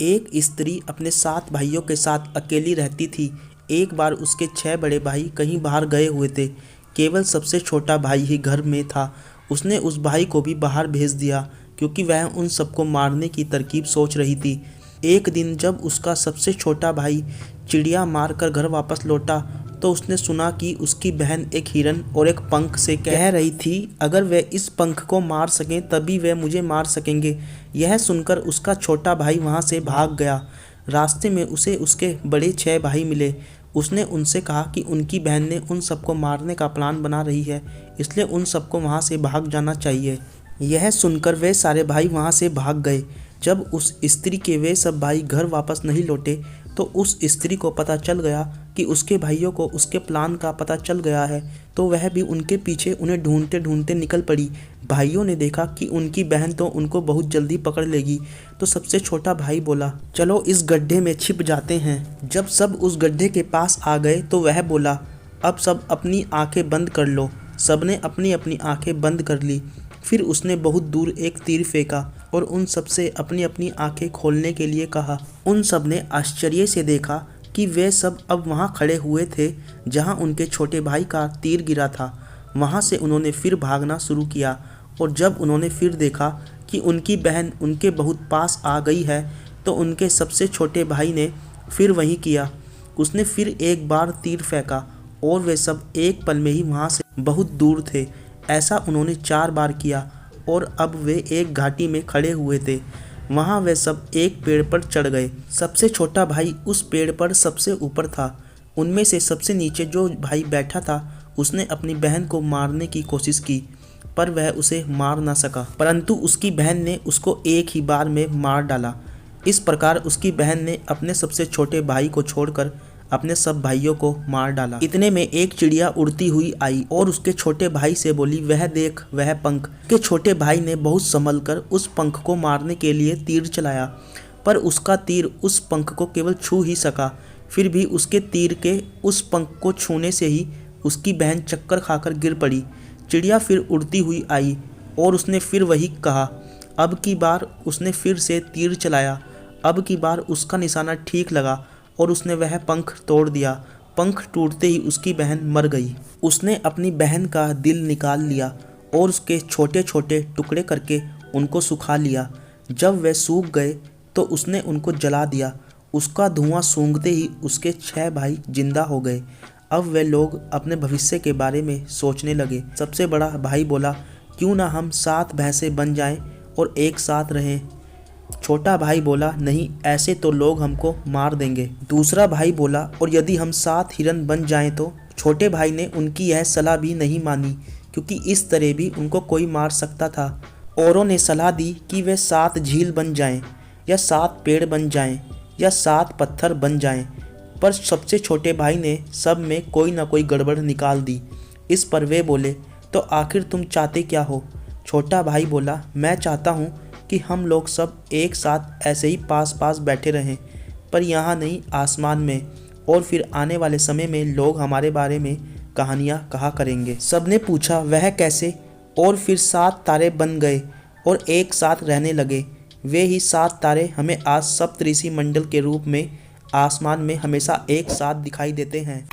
एक स्त्री अपने 7 भाइयों के साथ अकेली रहती थी। एक बार उसके 6 बड़े भाई कहीं बाहर गए हुए थे। केवल सबसे छोटा भाई ही घर में था। उसने उस भाई को भी बाहर भेज दिया क्योंकि वह उन सबको मारने की तरकीब सोच रही थी। एक दिन जब उसका सबसे छोटा भाई चिड़िया मार कर घर वापस लौटा तो उसने सुना कि उसकी बहन एक हिरन और एक पंख से कह रही थी, अगर वे इस पंख को मार सकें तभी वे मुझे मार सकेंगे। यह सुनकर उसका छोटा भाई वहां से भाग गया। रास्ते में उसे उसके बड़े 6 भाई मिले। उसने उनसे कहा कि उनकी बहन ने उन सबको मारने का प्लान बना रही है, इसलिए उन सबको वहां से भाग जाना चाहिए। यह सुनकर वे सारे भाई वहां से भाग गए। जब उस स्त्री के वे सब भाई घर वापस नहीं लौटे तो उस स्त्री को पता चल गया कि उसके भाइयों को उसके प्लान का पता चल गया है, तो वह भी उनके पीछे उन्हें ढूंढते ढूंढते निकल पड़ी। भाइयों ने देखा कि उनकी बहन तो उनको बहुत जल्दी पकड़ लेगी, तो सबसे छोटा भाई बोला, चलो इस गड्ढे में छिप जाते हैं। जब सब उस गड्ढे के पास आ गए तो वह बोला, अब सब अपनी आंखें बंद कर लो। सबने अपनी अपनी आंखें बंद कर ली। फिर उसने बहुत दूर एक तीर फेंका और उन सब से अपनी अपनी आंखें खोलने के लिए कहा। उन सब ने आश्चर्य से देखा कि वे सब अब वहाँ खड़े हुए थे जहाँ उनके छोटे भाई का तीर गिरा था। वहाँ से उन्होंने फिर भागना शुरू किया और जब उन्होंने फिर देखा कि उनकी बहन उनके बहुत पास आ गई है तो उनके सबसे छोटे भाई ने फिर वही किया। उसने फिर एक बार तीर फेंका और वे सब एक पल में ही वहाँ से बहुत दूर थे। ऐसा उन्होंने 4 बार किया और अब वे एक घाटी में खड़े हुए थे। वहाँ वे सब एक पेड़ पर चढ़ गए। सबसे छोटा भाई उस पेड़ पर सबसे ऊपर था। उनमें से सबसे नीचे जो भाई बैठा था उसने अपनी बहन को मारने की कोशिश की, पर वह उसे मार ना सका, परंतु उसकी बहन ने उसको एक ही बार में मार डाला। इस प्रकार उसकी बहन ने अपने सबसे छोटे भाई को छोड़कर अपने सब भाइयों को मार डाला। इतने में एक चिड़िया उड़ती हुई आई और उसके छोटे भाई से बोली, वह देख, वह पंख। के छोटे भाई ने बहुत संभल कर उस पंख को मारने के लिए तीर चलाया, पर उसका तीर उस पंख को केवल छू ही सका। फिर भी उसके तीर के उस पंख को छूने से ही उसकी बहन चक्कर खाकर गिर पड़ी। चिड़िया फिर उड़ती हुई आई और उसने फिर वही कहा। अब की बार उसने फिर से तीर चलाया। अब की बार उसका निशाना ठीक लगा और उसने वह पंख तोड़ दिया। पंख टूटते ही उसकी बहन मर गई। उसने अपनी बहन का दिल निकाल लिया और उसके छोटे छोटे टुकड़े करके उनको सुखा लिया। जब वे सूख गए तो उसने उनको जला दिया। उसका धुआं सूंघते ही उसके 6 भाई जिंदा हो गए। अब वे लोग अपने भविष्य के बारे में सोचने लगे। सबसे बड़ा भाई बोला, क्यों ना हम 7 भैंसें बन जाएं और एक साथ रहें। छोटा भाई बोला, नहीं, ऐसे तो लोग हमको मार देंगे। दूसरा भाई बोला, और यदि हम 7 हिरन बन जाएं तो। छोटे भाई ने उनकी यह सलाह भी नहीं मानी क्योंकि इस तरह भी उनको कोई मार सकता था। औरों ने सलाह दी कि वे 7 झील बन जाएं या 7 पेड़ बन जाएं या 7 पत्थर बन जाएं, पर सबसे छोटे भाई ने सब में कोई ना कोई गड़बड़ निकाल दी। इस पर वे बोले, तो आखिर तुम चाहते क्या हो? छोटा भाई बोला, मैं चाहता हूँ कि हम लोग सब एक साथ ऐसे ही पास पास बैठे रहें, पर यहाँ नहीं, आसमान में, और फिर आने वाले समय में लोग हमारे बारे में कहानियाँ कहा करेंगे। सबने पूछा, वह कैसे? और फिर 7 तारे बन गए और एक साथ रहने लगे। वे ही 7 तारे हमें आज सप्तऋषि मंडल के रूप में आसमान में हमेशा एक साथ दिखाई देते हैं।